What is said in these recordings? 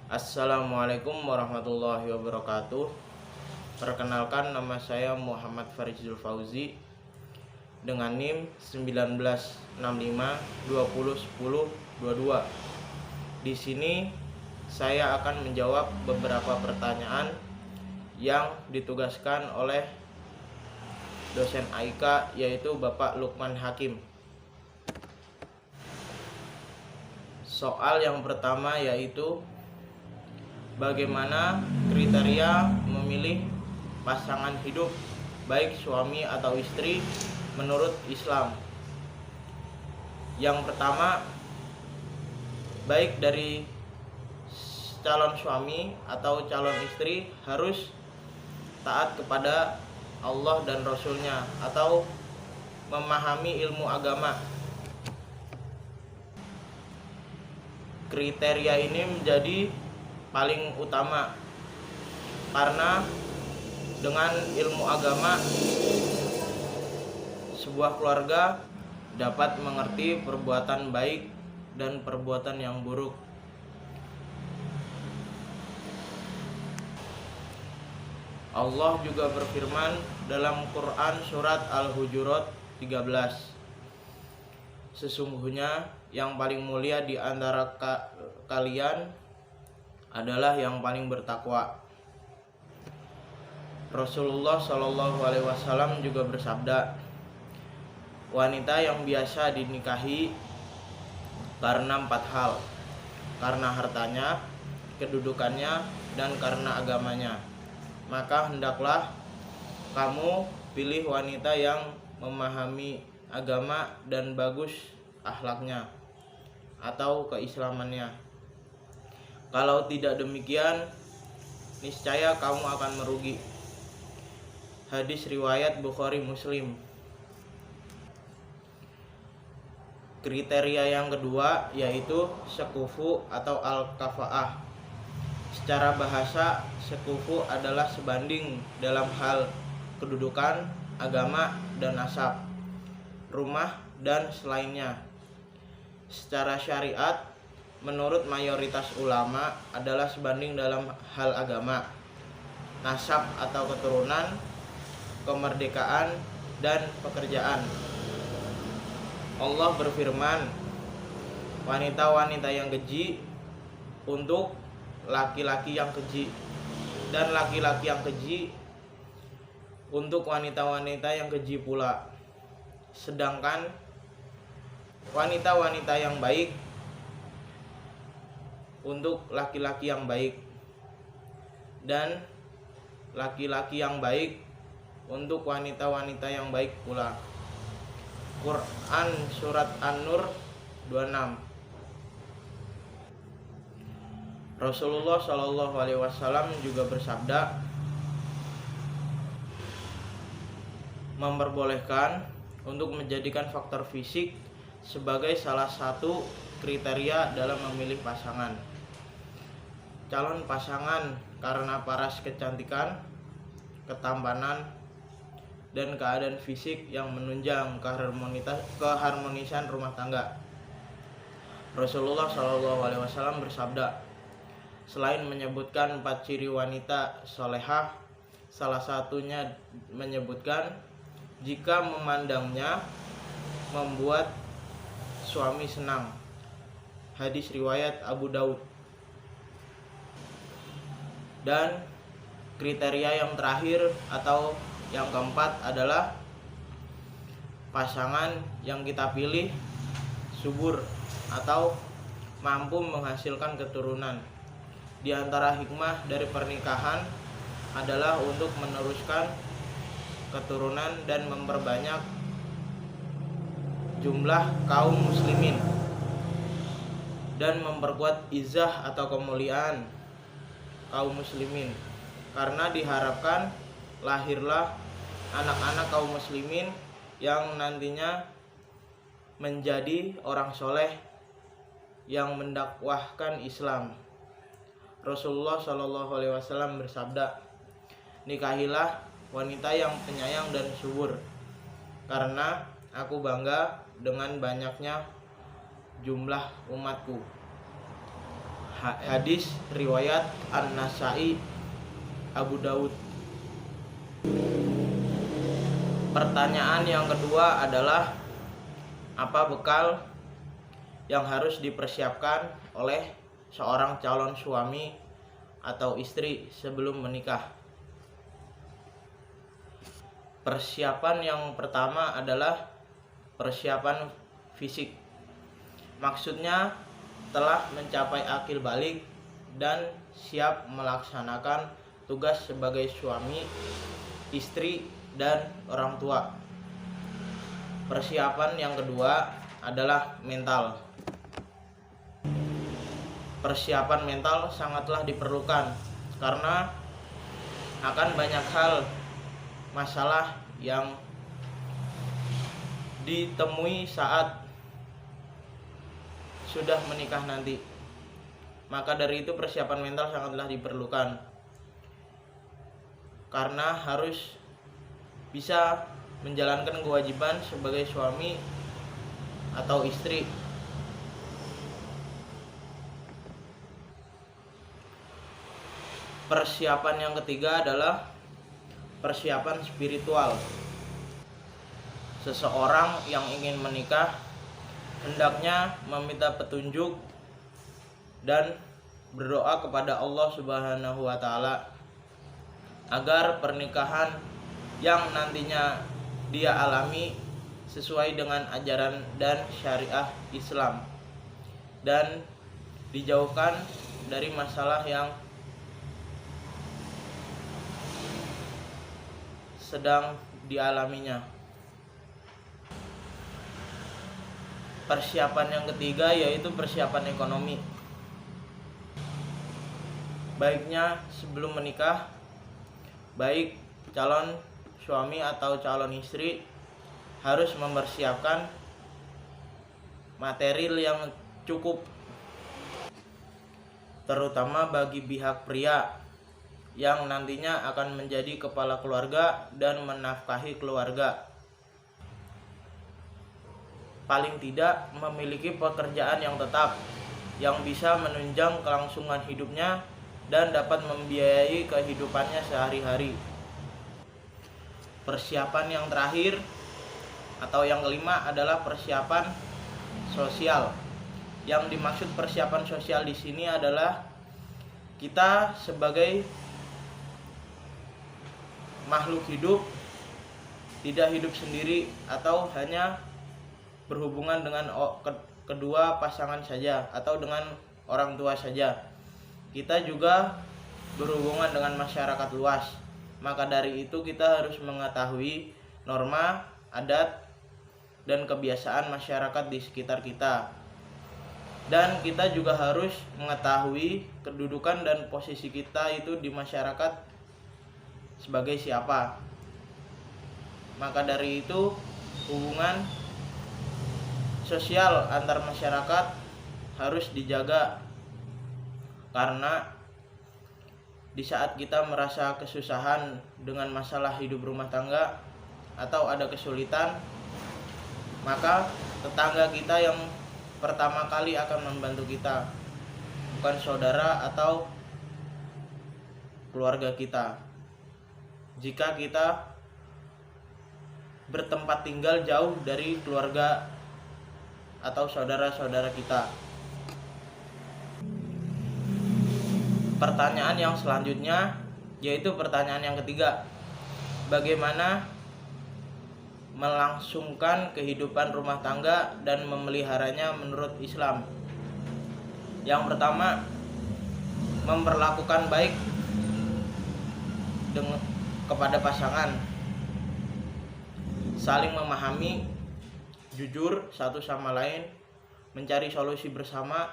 Assalamualaikum warahmatullahi wabarakatuh. Perkenalkan, nama saya Muhammad Farizul Fauzi dengan NIM 1965201022. Di sini saya akan menjawab beberapa pertanyaan yang ditugaskan oleh dosen AIK, yaitu Bapak Lukman Hakim. Soal yang pertama yaitu bagaimana kriteria memilih pasangan hidup baik suami atau istri menurut Islam? Yang pertama, baik dari calon suami atau calon istri harus taat kepada Allah dan Rasulnya atau memahami ilmu agama. Kriteria ini menjadi paling utama karena dengan ilmu agama sebuah keluarga dapat mengerti perbuatan baik dan perbuatan yang buruk. Allah juga berfirman dalam Quran surat Al-Hujurat 13, sesungguhnya yang paling mulia di antara kalian adalah yang paling bertakwa. Rasulullah Shallallahu Alaihi Wasallam juga bersabda, wanita yang biasa dinikahi karena 4 hal: karena hartanya, kedudukannya, dan karena agamanya. Maka hendaklah kamu pilih wanita yang memahami agama dan bagus akhlaknya atau keislamannya. Kalau tidak demikian, niscaya kamu akan merugi. Hadis riwayat Bukhari Muslim. Kriteria yang kedua yaitu sekufu atau al-kafaah. Secara bahasa, sekufu adalah sebanding dalam hal kedudukan, agama, dan nasab, rumah, dan selainnya. Secara syariat, menurut mayoritas ulama adalah sebanding dalam hal agama, nasab atau keturunan, kemerdekaan, dan pekerjaan. Allah berfirman, wanita-wanita yang keji untuk laki-laki yang keji, dan laki-laki yang keji untuk wanita-wanita yang keji pula. Sedangkan wanita-wanita yang baik untuk laki-laki yang baik, dan laki-laki yang baik untuk wanita-wanita yang baik pula. Quran surat An-Nur 26. Rasulullah Shallallahu Alaihi Wasallam juga bersabda, memperbolehkan untuk menjadikan faktor fisik sebagai salah satu kriteria dalam memilih pasangan. Calon pasangan karena paras kecantikan, ketampanan, dan keadaan fisik yang menunjang keharmonisan rumah tangga. Rasulullah SAW bersabda, selain menyebutkan 4 ciri wanita solehah, salah satunya menyebutkan jika memandangnya membuat suami senang. Hadis riwayat Abu Daud. Dan kriteria yang terakhir atau yang keempat adalah pasangan yang kita pilih subur atau mampu menghasilkan keturunan. Di antara hikmah dari pernikahan adalah untuk meneruskan keturunan dan memperbanyak jumlah kaum muslimin dan memperkuat izah atau kemuliaan kaum muslimin, karena diharapkan lahirlah anak-anak kaum muslimin yang nantinya menjadi orang soleh yang mendakwahkan Islam. Rasulullah Shallallahu Alaihi Wasallam bersabda, nikahilah wanita yang penyayang dan subur, karena aku bangga dengan banyaknya jumlah umatku. Hadis riwayat An-Nasai, Abu Daud. Pertanyaan yang kedua adalah, apa bekal yang harus dipersiapkan oleh seorang calon suami atau istri sebelum menikah? Persiapan yang pertama adalah persiapan fisik. Maksudnya telah mencapai akil balik dan siap melaksanakan tugas sebagai suami, istri, dan orang tua. Persiapan yang kedua adalah mental. Persiapan mental sangatlah diperlukan karena akan banyak hal masalah yang ditemui saat sudah menikah nanti. Maka dari itu persiapan mental sangatlah diperlukan karena harus bisa menjalankan kewajiban sebagai suami atau istri. Persiapan yang ketiga adalah persiapan spiritual. Seseorang yang ingin menikah hendaknya meminta petunjuk dan berdoa kepada Allah Subhanahu wa taala agar pernikahan yang nantinya dia alami sesuai dengan ajaran dan syariah Islam dan dijauhkan dari masalah yang sedang dialaminya. Persiapan yang ketiga yaitu persiapan ekonomi. Baiknya sebelum menikah, baik calon suami atau calon istri harus mempersiapkan material yang cukup, terutama bagi pihak pria yang nantinya akan menjadi kepala keluarga dan menafkahi keluarga. Paling tidak memiliki pekerjaan yang tetap yang bisa menunjang kelangsungan hidupnya dan dapat membiayai kehidupannya sehari-hari. Persiapan yang terakhir atau yang kelima adalah persiapan sosial. Yang dimaksud persiapan sosial di sini adalah kita sebagai makhluk hidup tidak hidup sendiri atau hanya berhubungan dengan kedua pasangan saja atau dengan orang tua saja. Kita juga berhubungan dengan masyarakat luas. Maka dari itu kita harus mengetahui norma, adat, dan kebiasaan masyarakat di sekitar kita. Dan kita juga harus mengetahui kedudukan dan posisi kita itu di masyarakat sebagai siapa. Maka dari itu hubungan sosial antar masyarakat harus dijaga, karena di saat kita merasa kesusahan dengan masalah hidup rumah tangga atau ada kesulitan, maka tetangga kita yang pertama kali akan membantu kita, bukan saudara atau keluarga kita. Jika kita bertempat tinggal jauh dari keluarga atau saudara-saudara kita. Pertanyaan yang selanjutnya yaitu pertanyaan yang ketiga. Bagaimana melangsungkan kehidupan rumah tangga dan memeliharanya menurut Islam? Yang pertama, memperlakukan baik kepada pasangan, saling memahami, jujur satu sama lain, mencari solusi bersama,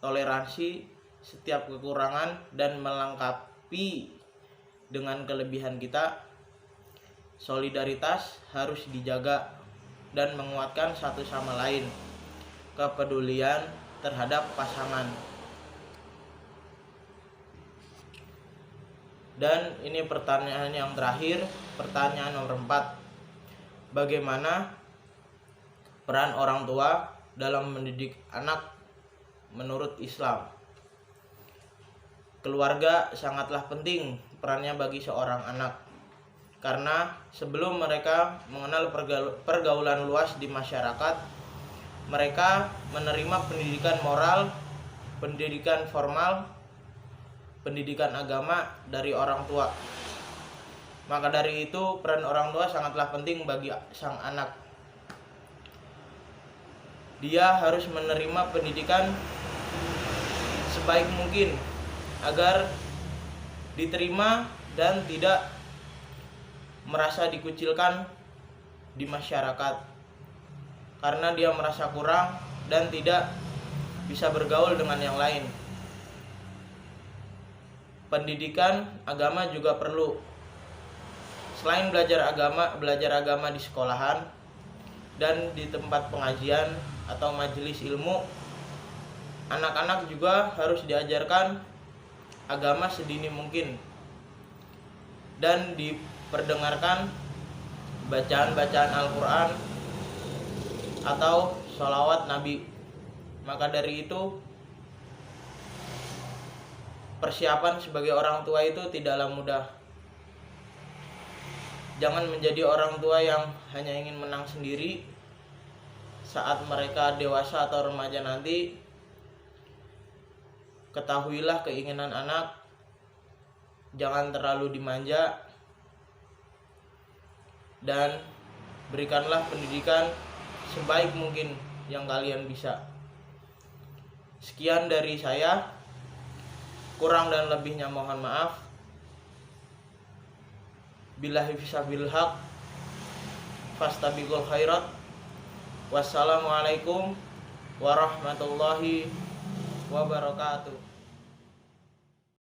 toleransi setiap kekurangan dan melengkapi dengan kelebihan kita. Solidaritas harus dijaga dan menguatkan satu sama lain. Kepedulian terhadap pasangan. Dan ini pertanyaan yang terakhir, pertanyaan nomor 4. Bagaimana peran orang tua dalam mendidik anak menurut Islam? Keluarga sangatlah penting perannya bagi seorang anak, karena sebelum mereka mengenal pergaulan luas di masyarakat, mereka menerima pendidikan moral, pendidikan formal, pendidikan agama dari orang tua. Maka dari itu peran orang tua sangatlah penting bagi sang anak. Dia harus menerima pendidikan sebaik mungkin agar diterima dan tidak merasa dikucilkan di masyarakat, karena dia merasa kurang dan tidak bisa bergaul dengan yang lain. Pendidikan agama juga perlu. Selain belajar agama di sekolahan dan di tempat pengajian atau majelis ilmu, anak-anak juga harus diajarkan agama sedini mungkin dan diperdengarkan bacaan-bacaan Al-Quran atau sholawat Nabi. Maka dari itu persiapan sebagai orang tua itu tidaklah mudah. Jangan menjadi orang tua yang hanya ingin menang sendiri. Saat mereka dewasa atau remaja nanti, ketahuilah keinginan anak jangan terlalu dimanja, dan berikanlah pendidikan sebaik mungkin yang kalian bisa. Sekian dari saya, kurang dan lebihnya mohon maaf. Billahi fisabil haq, fastabiqul khairat. Wassalamualaikum warahmatullahi wabarakatuh.